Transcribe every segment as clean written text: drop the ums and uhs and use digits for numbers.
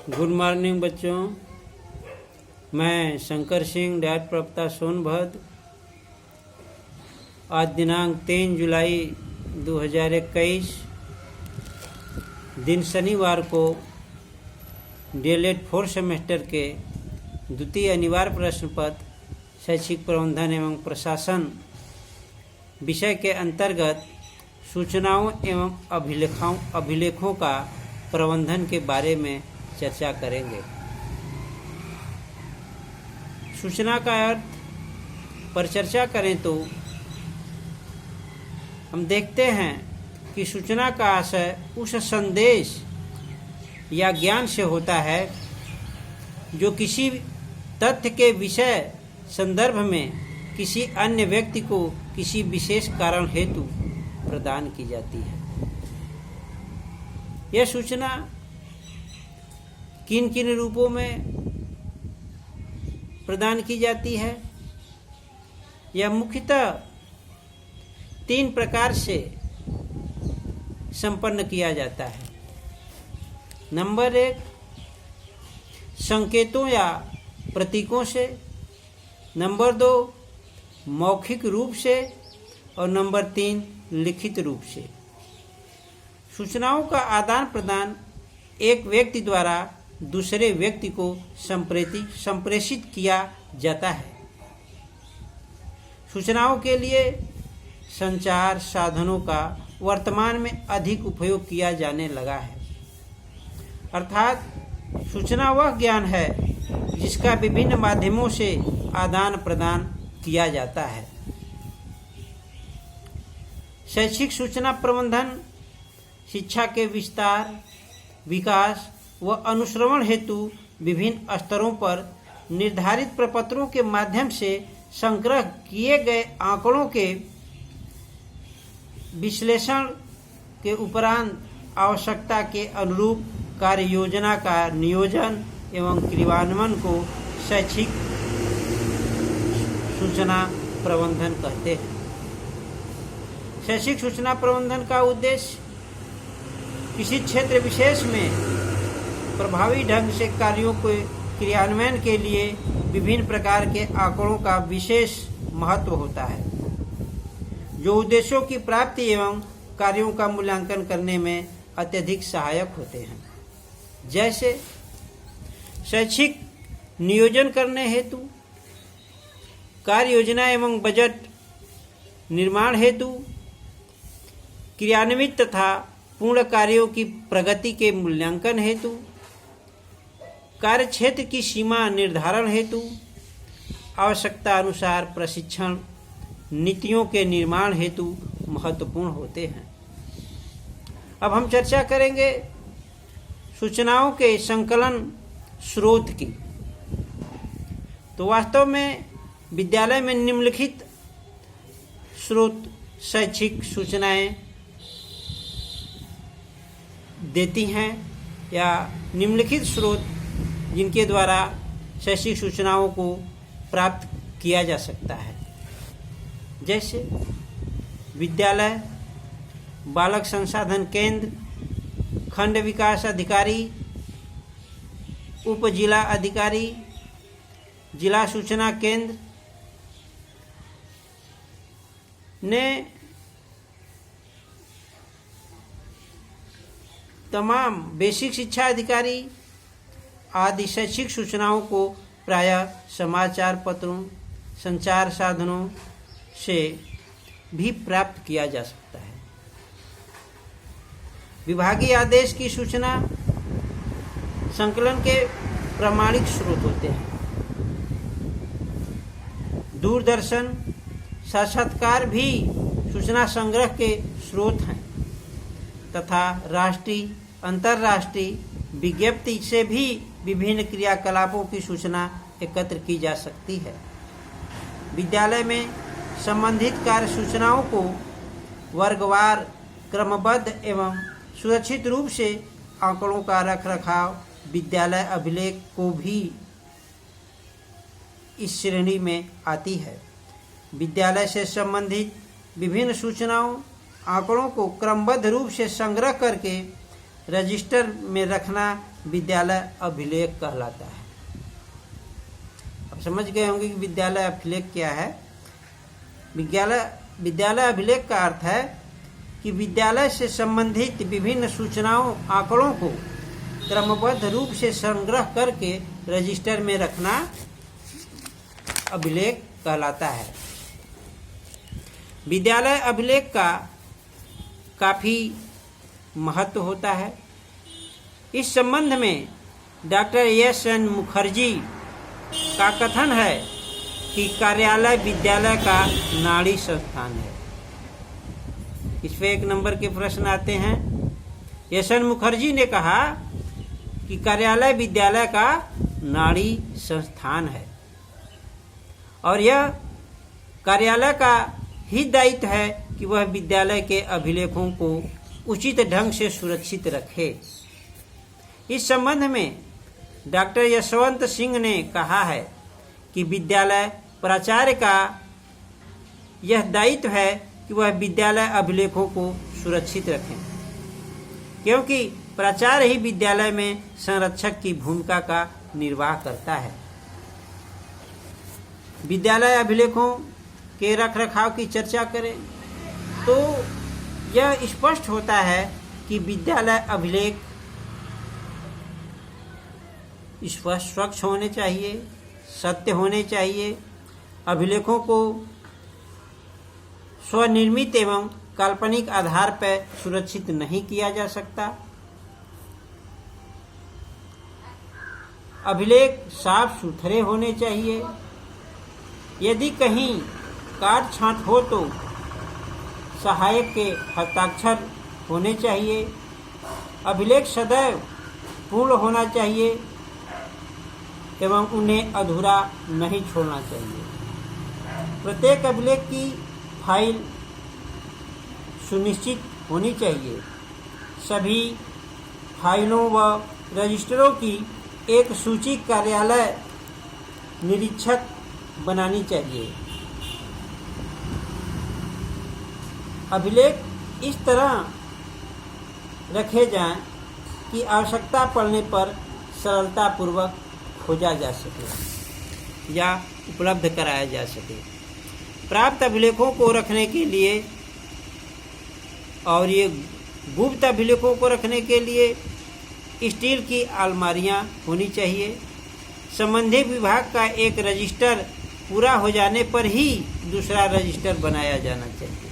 Good morning बच्चों। मैं Shankar Singh, diet प्रवक्ता सोनभद्र। आज दिनांक 3 जुलाई 2021 दिन शनिवार को डीएलएड 4 सेमेस्टर के द्वितीय अनिवार्य प्रश्न पत्र शैक्षिक प्रबंधन एवं प्रशासन विषय के अंतर्गत सूचनाओं एवं अभिलेखों का प्रबंधन के बारे में चर्चा करेंगे। सूचना का अर्थ पर चर्चा करें तो हम देखते हैं कि सूचना का आशय उस संदेश या ज्ञान से होता है जो किसी तथ्य के विषय संदर्भ में किसी अन्य व्यक्ति को किसी विशेष कारण हेतु प्रदान की जाती है। यह सूचना किन किन रूपों में प्रदान की जाती है? यह मुख्यतः 3 प्रकार से संपन्न किया जाता है। नंबर 1, संकेतों या प्रतीकों से। नंबर 2, मौखिक रूप से। और नंबर 3, लिखित रूप से। सूचनाओं का आदान प्रदान एक व्यक्ति द्वारा दूसरे व्यक्ति को संप्रेषित किया जाता है। सूचनाओं के लिए संचार साधनों का वर्तमान में अधिक उपयोग किया जाने लगा है। अर्थात सूचना वह ज्ञान है जिसका विभिन्न माध्यमों से आदान प्रदान किया जाता है। शैक्षिक सूचना प्रबंधन शिक्षा के विस्तार, विकास व अनुश्रवण हेतु विभिन्न स्तरों पर निर्धारित प्रपत्रों के माध्यम से संग्रह किए गए आंकड़ों के विश्लेषण के उपरांत आवश्यकता के अनुरूप कार्य योजना का नियोजन एवं क्रियान्वयन को शैक्षिक सूचना प्रबंधन कहते हैं। शैक्षिक सूचना प्रबंधन का उद्देश्य किसी क्षेत्र विशेष में प्रभावी ढंग से कार्यों के क्रियान्वयन के लिए विभिन्न प्रकार के आंकड़ों का विशेष महत्व होता है, जो उद्देश्यों की प्राप्ति एवं कार्यों का मूल्यांकन करने में अत्यधिक सहायक होते हैं। जैसे शैक्षिक नियोजन करने हेतु, कार्य योजना एवं बजट निर्माण हेतु, क्रियान्वित तथा पूर्ण कार्यों की प्रगति के मूल्यांकन हेतु, कार्य क्षेत्र की सीमा निर्धारण हेतु, आवश्यकता अनुसार प्रशिक्षण नीतियों के निर्माण हेतु महत्वपूर्ण होते हैं। अब हम चर्चा करेंगे सूचनाओं के संकलन स्रोत की। तो वास्तव में विद्यालय में निम्नलिखित स्रोत शैक्षिक सूचनाएं देती हैं, या निम्नलिखित स्रोत जिनके द्वारा शैक्षिक सूचनाओं को प्राप्त किया जा सकता है। जैसे विद्यालय, बालक संसाधन केंद्र, खंड विकास अधिकारी, उप जिला अधिकारी, जिला सूचना केंद्र ने तमाम बेसिक शिक्षा अधिकारी आदि शैक्षिक सूचनाओं को प्रायः समाचार पत्रों, संचार साधनों से भी प्राप्त किया जा सकता है। विभागीय आदेश की सूचना संकलन के प्रामाणिक स्रोत होते हैं। दूरदर्शन, साक्षात्कार भी सूचना संग्रह के स्रोत हैं तथा राष्ट्रीय अंतर्राष्ट्रीय विज्ञप्ति से भी विभिन्न क्रियाकलापों की सूचना एकत्र की जा सकती है। विद्यालय में संबंधित कार्य सूचनाओं को वर्गवार क्रमबद्ध एवं सुरक्षित रूप से आंकड़ों का रखरखाव विद्यालय अभिलेख को भी इस श्रेणी में आती है। विद्यालय से संबंधित विभिन्न सूचनाओं आंकड़ों को क्रमबद्ध रूप से संग्रह करके रजिस्टर में रखना विद्यालय अभिलेख कहलाता है। अब समझ गए होंगे कि विद्यालय अभिलेख क्या है। विद्यालय अभिलेख का अर्थ है कि विद्यालय से संबंधित विभिन्न सूचनाओं आंकड़ों को क्रमबद्ध रूप से संग्रह करके रजिस्टर में रखना अभिलेख कहलाता है। विद्यालय अभिलेख का काफी महत्व होता है। इस संबंध में डॉक्टर एस.एन. मुखर्जी का कथन है कि कार्यालय विद्यालय का नाड़ी संस्थान है। इस पे 1 नंबर के प्रश्न आते हैं। एस.एन. मुखर्जी ने कहा कि कार्यालय विद्यालय का नाड़ी संस्थान है और यह कार्यालय का ही दायित्व है कि वह विद्यालय के अभिलेखों को उचित ढंग से सुरक्षित रखे। इस संबंध में डॉक्टर यशवंत सिंह ने कहा है कि विद्यालय प्राचार्य का यह दायित्व है कि वह विद्यालय अभिलेखों को सुरक्षित रखें, क्योंकि प्राचार्य ही विद्यालय में संरक्षक की भूमिका का निर्वाह करता है। विद्यालय अभिलेखों के रखरखाव की चर्चा करें तो यह स्पष्ट होता है कि विद्यालय अभिलेख स्वच्छ होने चाहिए, सत्य होने चाहिए। अभिलेखों को स्वनिर्मित एवं काल्पनिक आधार पर सुरक्षित नहीं किया जा सकता। अभिलेख साफ सुथरे होने चाहिए। यदि कहीं काट छांट हो तो सहायक के हस्ताक्षर होने चाहिए। अभिलेख सदैव पूर्ण होना चाहिए एवं उन्हें अधूरा नहीं छोड़ना चाहिए। प्रत्येक अभिलेख की फाइल सुनिश्चित होनी चाहिए। सभी फाइलों व रजिस्टरों की एक सूची कार्यालय निरीक्षक बनानी चाहिए। अभिलेख इस तरह रखे जाएं कि आवश्यकता पड़ने पर सरलतापूर्वक खोजा जा सके या उपलब्ध कराया जा सके। प्राप्त अभिलेखों को रखने के लिए और ये गुप्त अभिलेखों को रखने के लिए स्टील की अलमारियां होनी चाहिए। संबंधित विभाग का एक रजिस्टर पूरा हो जाने पर ही दूसरा रजिस्टर बनाया जाना चाहिए।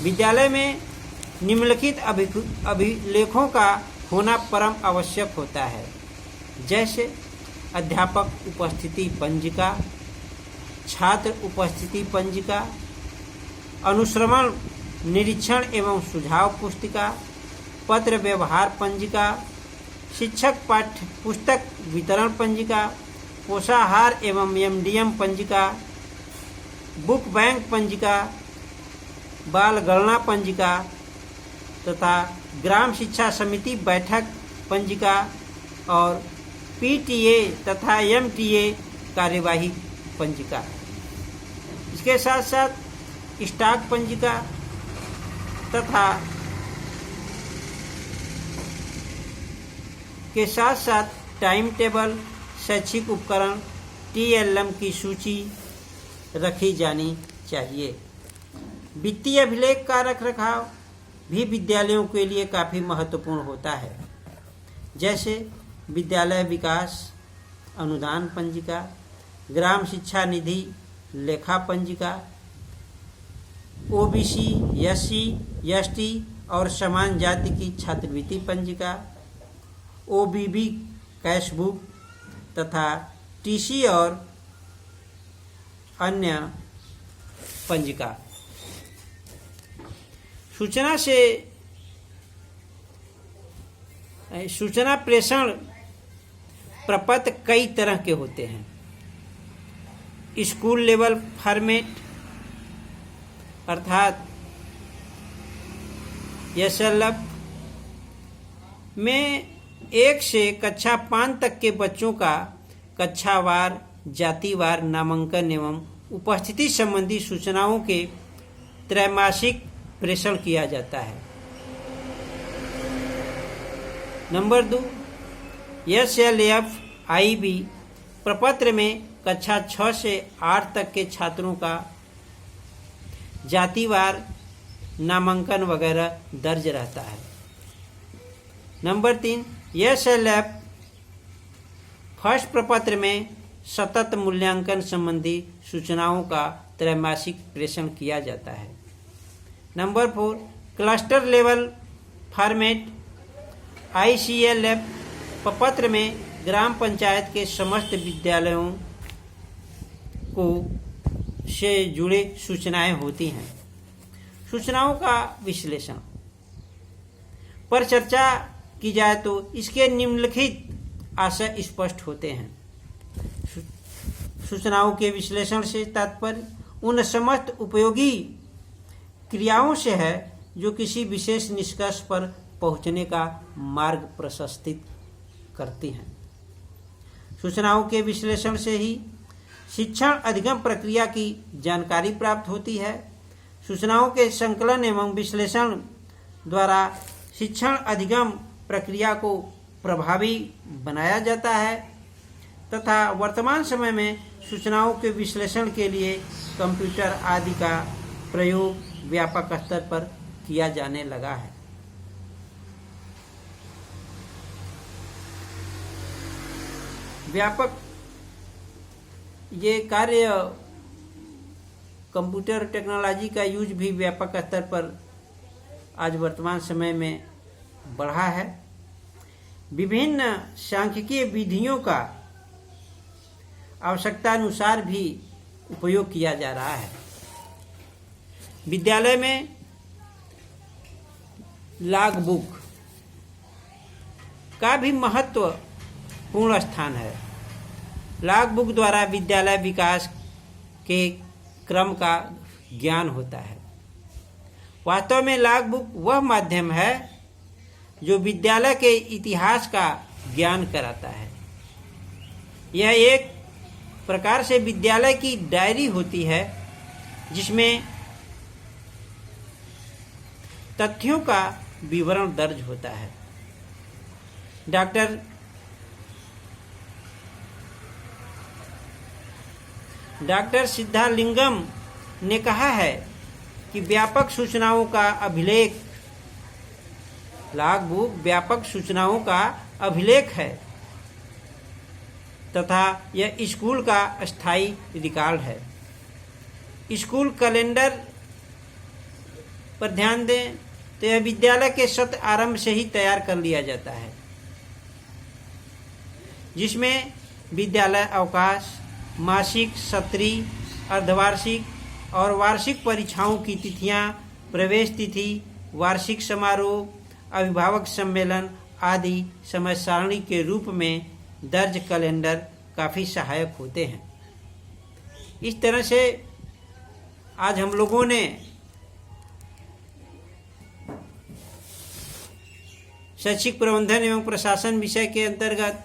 विद्यालय में निम्नलिखित अभिलेखों का होना परम आवश्यक होता है, जैसे अध्यापक उपस्थिति पंजिका, छात्र उपस्थिति पंजिका, अनुश्रवण निरीक्षण एवं सुझाव पुस्तिका, पत्र व्यवहार पंजिका, शिक्षक पाठ्य पुस्तक वितरण पंजिका, पोषाहार एवं एमडीएम पंजिका, बुक बैंक पंजिका, बाल गणना पंजिका तथा ग्राम शिक्षा समिति बैठक पंजिका और पीटीए तथा एमटीए कार्यवाही पंजिका। इसके साथ साथ स्टॉक पंजिका तथा के साथ साथ टाइम टेबल, शैक्षिक उपकरण, टीएलएम की सूची रखी जानी चाहिए। वित्तीय अभिलेख का रखरखाव भी विद्यालयों के लिए काफ़ी महत्वपूर्ण होता है, जैसे विद्यालय विकास अनुदान पंजिका, ग्राम शिक्षा निधि लेखा पंजिका, ओबीसी, एससी, एसटी और समान जाति की छात्रवृत्ति पंजिका, ओबीबी कैश बुक तथा टीसी और अन्य पंजिका। सूचना प्रेषण प्रपत्र कई तरह के होते हैं। स्कूल लेवल फॉर्मेट अर्थात एसएलएफ में 1 से कक्षा 5 तक के बच्चों का कक्षावार जातिवार नामांकन एवं उपस्थिति संबंधी सूचनाओं के त्रैमासिक प्रेषण किया जाता है। नंबर 2, SLFIB प्रपत्र में कक्षा 6 से 8 तक के छात्रों का जातिवार नामांकन वगैरह दर्ज रहता है। नंबर 3, SLF फर्स्ट प्रपत्र में सतत मूल्यांकन संबंधी सूचनाओं का त्रैमासिक प्रेषण किया जाता है। Number 4, cluster level format ICLF प्रपत्र में ग्राम पंचायत के समस्त विद्यालयों को से जुड़े सूचनाएं होती हैं। सूचनाओं का विश्लेषण पर चर्चा की जाए तो इसके निम्नलिखित आशय स्पष्ट होते हैं। सूचनाओं के विश्लेषण से तात्पर्य उन समस्त उपयोगी क्रियाओं से है जो किसी विशेष निष्कर्ष पर पहुंचने का मार्ग प्रशस्तित करती हैं। सूचनाओं के विश्लेषण से ही शिक्षण अधिगम प्रक्रिया की जानकारी प्राप्त होती है। सूचनाओं के संकलन एवं विश्लेषण द्वारा शिक्षण अधिगम प्रक्रिया को प्रभावी बनाया जाता है तथा वर्तमान समय में सूचनाओं के विश्लेषण के लिए कंप्यूटर आदि का प्रयोग व्यापक स्तर पर किया जाने लगा है। व्यापक ये कार्य कंप्यूटर टेक्नोलॉजी का यूज भी व्यापक स्तर पर आज वर्तमान समय में बढ़ा है। विभिन्न सांख्यिकीय विधियों का आवश्यकता अनुसार भी उपयोग किया जा रहा है। विद्यालय में लॉग बुक का भी महत्वपूर्ण स्थान है। लॉग बुक द्वारा विद्यालय विकास के क्रम का ज्ञान होता है। वास्तव में लॉग बुक वह माध्यम है जो विद्यालय के इतिहास का ज्ञान कराता है। यह एक प्रकार से विद्यालय की डायरी होती है जिसमें तथ्यों का विवरण दर्ज होता है। डॉक्टर सिद्धालिंगम ने कहा है कि व्यापक सूचनाओं का अभिलेख लॉग बुक व्यापक सूचनाओं का अभिलेख है तथा यह स्कूल का अस्थायी रिकॉर्ड है। स्कूल कैलेंडर पर ध्यान दें तो यह विद्यालय के सत्र आरंभ से ही तैयार कर लिया जाता है, जिसमें विद्यालय अवकाश, मासिक, सत्रीय, अर्धवार्षिक और वार्षिक परीक्षाओं की तिथियां, प्रवेश तिथि, वार्षिक समारोह, अभिभावक सम्मेलन आदि समय सारणी के रूप में दर्ज कैलेंडर काफ़ी सहायक होते हैं। इस तरह से आज हम लोगों ने शैक्षिक प्रबंधन एवं प्रशासन विषय के अंतर्गत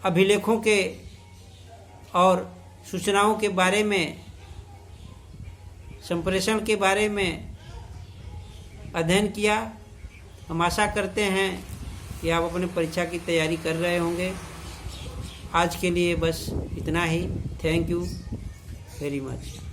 अभिलेखों के और सूचनाओं के बारे में, संप्रेषण के बारे में अध्ययन किया। हम आशा करते हैं कि आप अपनी परीक्षा की तैयारी कर रहे होंगे। आज के लिए बस इतना ही। Thank you very much.